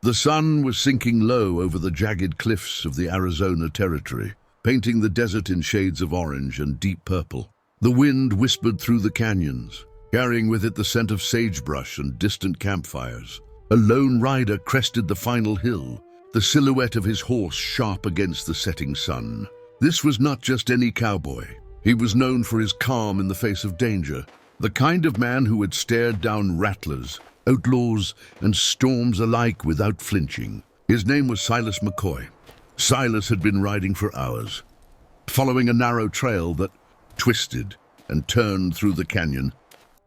The sun was sinking low over the jagged cliffs of the Arizona Territory, painting the desert in shades of orange and deep purple. The wind whispered through the canyons, carrying with it the scent of sagebrush and distant campfires. A lone rider crested the final hill, the silhouette of his horse sharp against the setting sun. This was not just any cowboy. He was known for his calm in the face of danger, the kind of man who had stared down rattlers, outlaws, and storms alike without flinching. His name was Silas McCoy. Silas had been riding for hours, following a narrow trail that twisted and turned through the canyon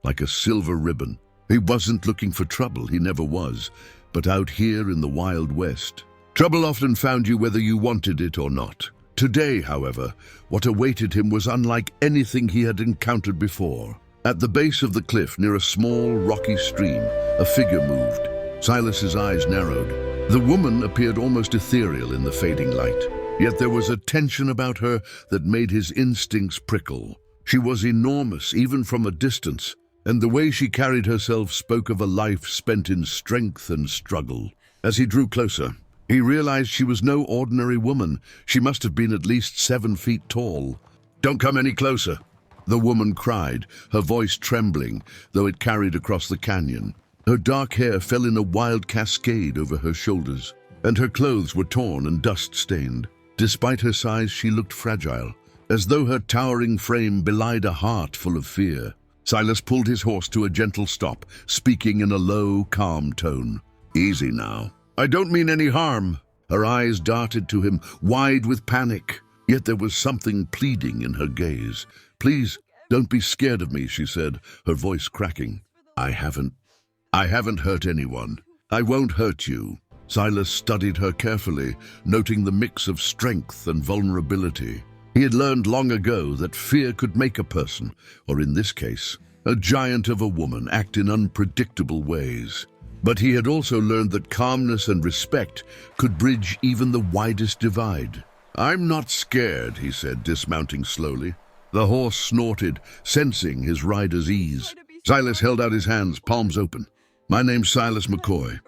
like a silver ribbon. He wasn't looking for trouble, he never was, but out here in the Wild West, trouble often found you whether you wanted it or not. Today, however, what awaited him was unlike anything he had encountered before. At the base of the cliff, near a small, rocky stream, a figure moved. Silas's eyes narrowed. The woman appeared almost ethereal in the fading light, yet there was a tension about her that made his instincts prickle. She was enormous, even from a distance, and the way she carried herself spoke of a life spent in strength and struggle. As he drew closer, he realized she was no ordinary woman. She must have been at least 7 feet tall. "Don't come any closer," the woman cried, her voice trembling, though it carried across the canyon. Her dark hair fell in a wild cascade over her shoulders, and her clothes were torn and dust-stained. Despite her size, she looked fragile, as though her towering frame belied a heart full of fear. Silas pulled his horse to a gentle stop, speaking in a low, calm tone. "Easy now. I don't mean any harm." Her eyes darted to him, wide with panic, yet there was something pleading in her gaze. "Please, don't be scared of me," she said, her voice cracking. I haven't hurt anyone. I won't hurt you." Silas studied her carefully, noting the mix of strength and vulnerability. He had learned long ago that fear could make a person, or in this case, a giant of a woman, act in unpredictable ways. But he had also learned that calmness and respect could bridge even the widest divide. "I'm not scared," he said, dismounting slowly. The horse snorted, sensing his rider's ease. Silas held out his hands, palms open. "My name's Silas McCoy.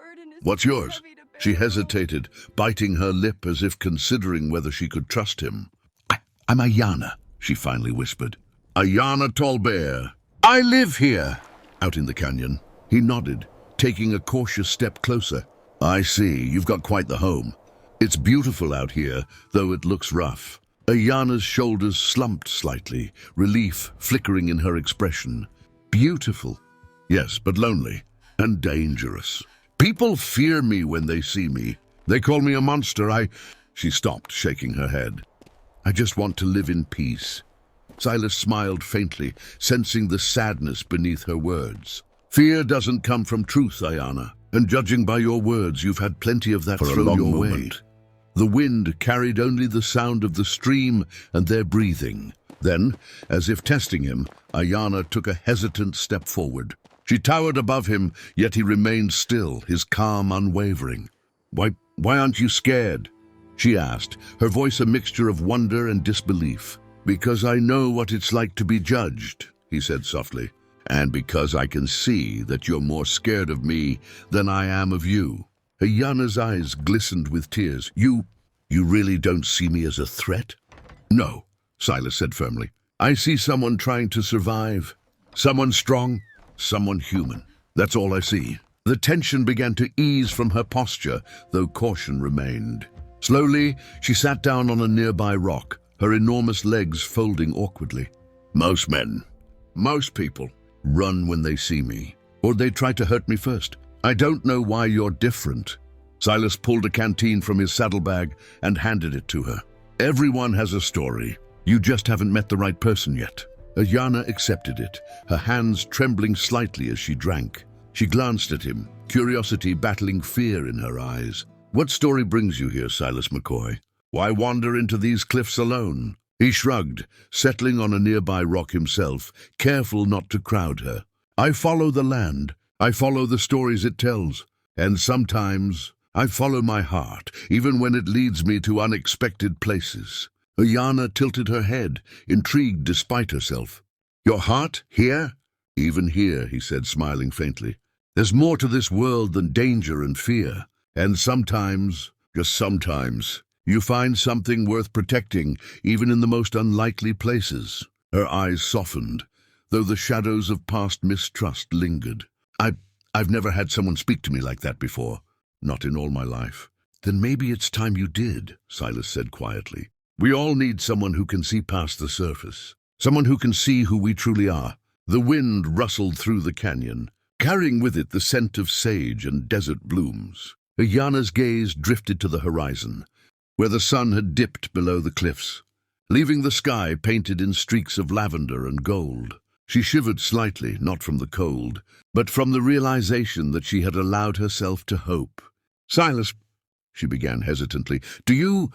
What's yours?" She hesitated, biting her lip as if considering whether she could trust him. I'm Ayanna," she finally whispered. "Ayanna Tallbear. I live here." Out in the canyon, he nodded, taking a cautious step closer. "I see, you've got quite the home. It's beautiful out here, though it looks rough." Ayanna's shoulders slumped slightly, relief flickering in her expression. "Beautiful. Yes, but lonely and dangerous. People fear me when they see me. They call me a monster. She stopped, shaking her head. "I just want to live in peace." Silas smiled faintly, sensing the sadness beneath her words. "Fear doesn't come from truth, Ayanna, and judging by your words, you've had plenty of that thrown your way." The wind carried only the sound of the stream and their breathing. Then, as if testing him, Ayanna took a hesitant step forward. She towered above him, yet he remained still, his calm unwavering. Why aren't you scared?" she asked, her voice a mixture of wonder and disbelief. "Because I know what it's like to be judged," he said softly, "and because I can see that you're more scared of me than I am of you." Ayanna's eyes glistened with tears. You really don't see me as a threat?" "No," Silas said firmly. "I see someone trying to survive. Someone strong, someone human. That's all I see." The tension began to ease from her posture, though caution remained. Slowly, she sat down on a nearby rock, her enormous legs folding awkwardly. Most people, run when they see me, or they try to hurt me first. I don't know why you're different." Silas pulled a canteen from his saddlebag and handed it to her. "Everyone has a story. You just haven't met the right person yet." Ayanna accepted it, her hands trembling slightly as she drank. She glanced at him, curiosity battling fear in her eyes. "What story brings you here, Silas McCoy? Why wander into these cliffs alone?" He shrugged, settling on a nearby rock himself, careful not to crowd her. "I follow the land. I follow the stories it tells. And sometimes I follow my heart, even when it leads me to unexpected places." Ayanna tilted her head, intrigued despite herself. "Your heart? Here?" "Even here," he said, smiling faintly. "There's more to this world than danger and fear. And sometimes, just sometimes, you find something worth protecting, even in the most unlikely places. Her eyes softened, though the shadows of past mistrust lingered. I've never had someone speak to me like that before. Not in all my life. Then maybe it's time you did, Silas said quietly. We all need someone who can see past the surface. Someone who can see who we truly are. The wind rustled through the canyon, carrying with it the scent of sage and desert blooms. Ayana's gaze drifted to the horizon, where the sun had dipped below the cliffs, leaving the sky painted in streaks of lavender and gold. She shivered slightly, not from the cold, but from the realization that she had allowed herself to hope. Silas, she began hesitantly, do you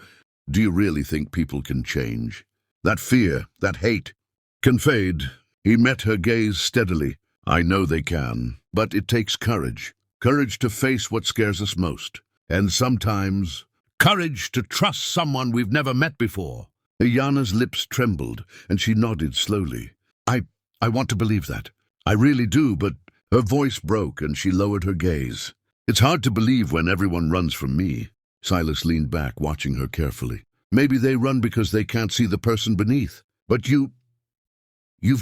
really think people can change? That fear, that hate, can fade. He met her gaze steadily. I know they can, but it takes courage. Courage to face what scares us most. And sometimes, courage to trust someone we've never met before. Ayana's lips trembled, and she nodded slowly. I want to believe that. I really do, but her voice broke and she lowered her gaze. It's hard to believe when everyone runs from me. Silas leaned back, watching her carefully. Maybe they run because they can't see the person beneath. But you've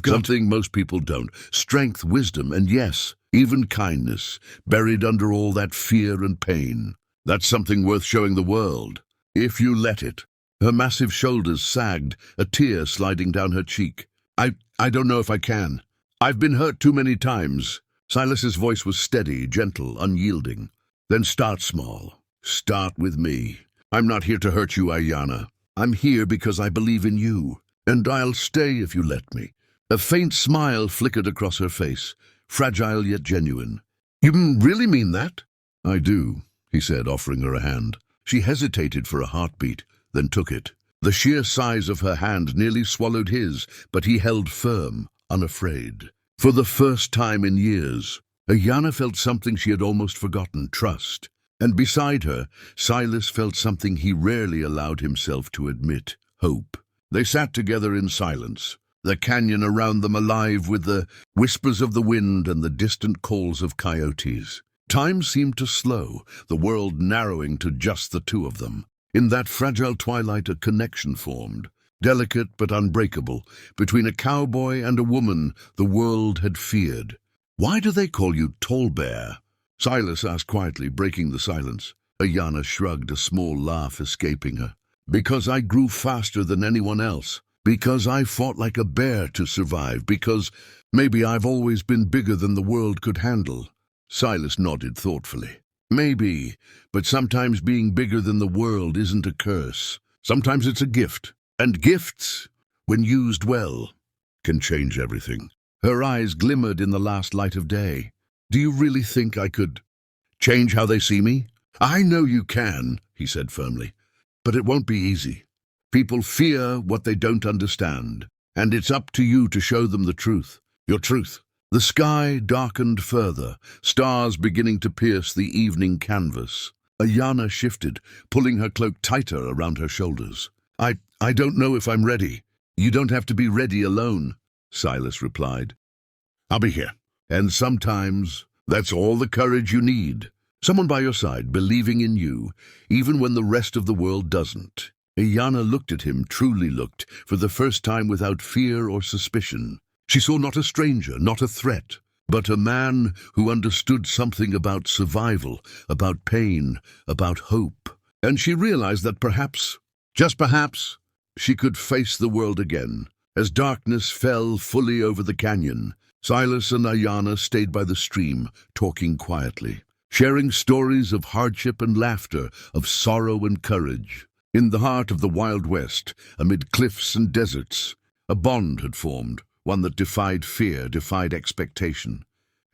got something most people don't. Strength, wisdom, and yes, even kindness, buried under all that fear and pain. That's something worth showing the world, if you let it. Her massive shoulders sagged, a tear sliding down her cheek. I don't know if I can. I've been hurt too many times. Silas's voice was steady, gentle, unyielding. Then start small. Start with me. I'm not here to hurt you, Ayana. I'm here because I believe in you, and I'll stay if you let me. A faint smile flickered across her face, fragile yet genuine. You really mean that? I do, he said, offering her a hand. She hesitated for a heartbeat, then took it. The sheer size of her hand nearly swallowed his, but he held firm, unafraid. For the first time in years, Ayana felt something she had almost forgotten, trust. And beside her, Silas felt something he rarely allowed himself to admit, hope. They sat together in silence, the canyon around them alive with the whispers of the wind and the distant calls of coyotes. Time seemed to slow, the world narrowing to just the two of them. In that fragile twilight, a connection formed, delicate but unbreakable, between a cowboy and a woman the world had feared. Why do they call you Tall Bear? Silas asked quietly, breaking the silence. Ayana shrugged, a small laugh escaping her. Because I grew faster than anyone else. Because I fought like a bear to survive. Because maybe I've always been bigger than the world could handle. Silas nodded thoughtfully. Maybe, but sometimes being bigger than the world isn't a curse. Sometimes it's a gift. And gifts, when used well, can change everything. Her eyes glimmered in the last light of day. Do you really think I could change how they see me? I know you can, he said firmly, but it won't be easy. People fear what they don't understand, and it's up to you to show them the truth, your truth. The sky darkened further, stars beginning to pierce the evening canvas. Ayana shifted, pulling her cloak tighter around her shoulders. I don't know if I'm ready. You don't have to be ready alone, Silas replied. I'll be here. And sometimes that's all the courage you need. Someone by your side, believing in you, even when the rest of the world doesn't. Ayana looked at him, truly looked, for the first time without fear or suspicion. She saw not a stranger, not a threat, but a man who understood something about survival, about pain, about hope. And she realized that perhaps, just perhaps, she could face the world again. As darkness fell fully over the canyon, Silas and Ayana stayed by the stream, talking quietly, sharing stories of hardship and laughter, of sorrow and courage. In the heart of the Wild West, amid cliffs and deserts, a bond had formed, one that defied fear, defied expectation,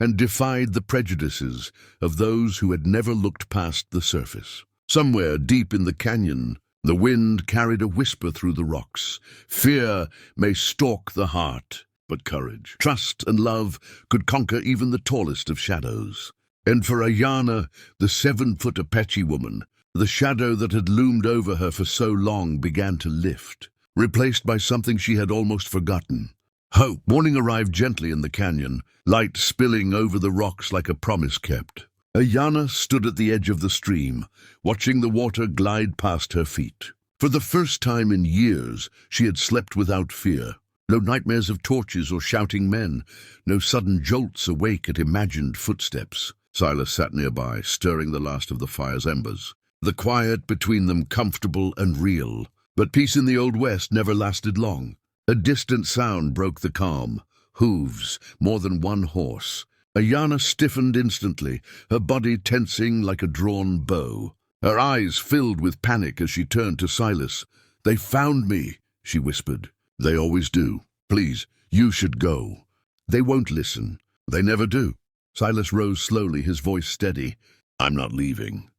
and defied the prejudices of those who had never looked past the surface. Somewhere deep in the canyon, the wind carried a whisper through the rocks. Fear may stalk the heart, but courage, trust, and love could conquer even the tallest of shadows. And for Ayana, the 7-foot Apache woman, the shadow that had loomed over her for so long began to lift, replaced by something she had almost forgotten. Hope. Morning arrived gently in the canyon, light spilling over the rocks like a promise kept. Ayana stood at the edge of the stream, watching the water glide past her feet. For the first time in years, she had slept without fear. No nightmares of torches or shouting men, no sudden jolts awake at imagined footsteps. Silas sat nearby, stirring the last of the fire's embers. The quiet between them comfortable and real. But peace in the Old West never lasted long. A distant sound broke the calm. Hooves, more than one horse. Ayana stiffened instantly, her body tensing like a drawn bow. Her eyes filled with panic as she turned to Silas. "They found me," she whispered. "They always do. Please, you should go." "They won't listen. They never do." Silas rose slowly, his voice steady. "I'm not leaving."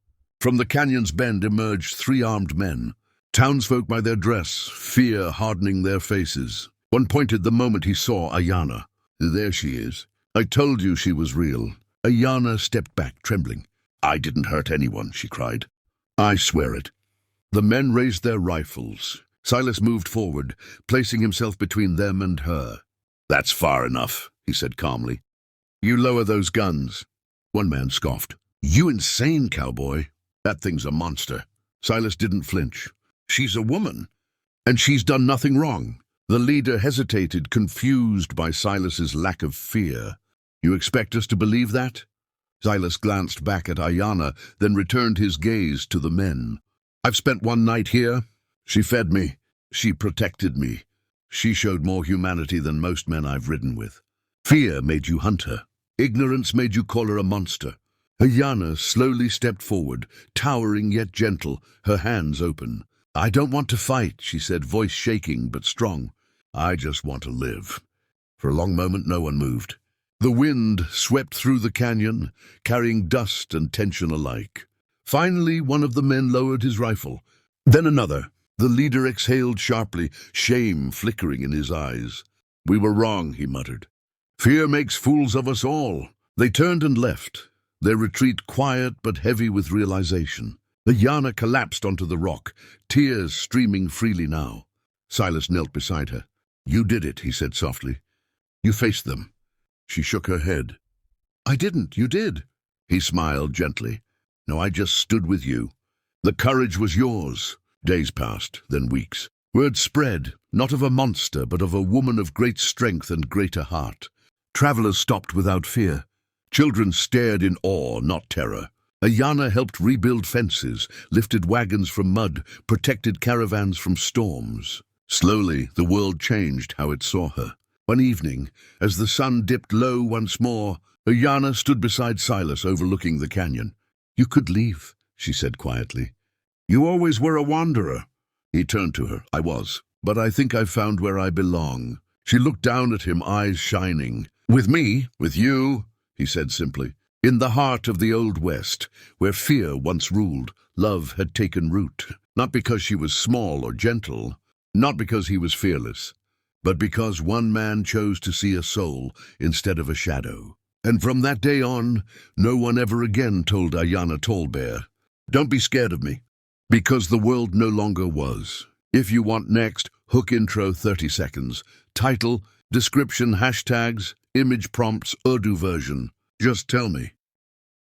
From the canyon's bend emerged 3 armed men. Townsfolk by their dress, fear hardening their faces. One pointed the moment he saw Ayana. "There she is. I told you she was real." Ayana stepped back, trembling. "I didn't hurt anyone," she cried. "I swear it." The men raised their rifles. Silas moved forward, placing himself between them and her. "That's far enough," he said calmly. "You lower those guns." One man scoffed. "You insane, cowboy. That thing's a monster." Silas didn't flinch. "She's a woman, and she's done nothing wrong." The leader hesitated, confused by Silas's lack of fear. "You expect us to believe that?" Silas glanced back at Ayana, then returned his gaze to the men. "I've spent one night here. She fed me. She protected me. She showed more humanity than most men I've ridden with. Fear made you hunt her. Ignorance made you call her a monster." Ayana slowly stepped forward, towering yet gentle, her hands open. "I don't want to fight," she said, voice shaking but strong. "I just want to live." For a long moment no one moved. The wind swept through the canyon, carrying dust and tension alike. Finally, one of the men lowered his rifle. Then another. The leader exhaled sharply, shame flickering in his eyes. "We were wrong," he muttered. "Fear makes fools of us all." They turned and left, their retreat quiet but heavy with realization. Ayana collapsed onto the rock, tears streaming freely now. Silas knelt beside her. "You did it," he said softly. "You faced them." She shook her head. "I didn't, you did." He smiled gently. "No, I just stood with you. The courage was yours." Days passed, then weeks. Word spread, not of a monster, but of a woman of great strength and greater heart. Travelers stopped without fear. Children stared in awe, not terror. Ayana helped rebuild fences, lifted wagons from mud, protected caravans from storms. Slowly, the world changed how it saw her. One evening, as the sun dipped low once more, Ayana stood beside Silas overlooking the canyon. "You could leave," she said quietly. "You always were a wanderer." He turned to her. "I was, but I think I've found where I belong." She looked down at him, eyes shining. "With me, with you," he said simply. "In the heart of the Old West, where fear once ruled, love had taken root. Not because she was small or gentle, not because he was fearless, but because one man chose to see a soul instead of a shadow. And from that day on, no one ever again told Ayana Tallbear, 'Don't be scared of me,' because the world no longer was. If you want next, hook intro 30 seconds, title, description, hashtags, image prompts, Urdu version. Just tell me."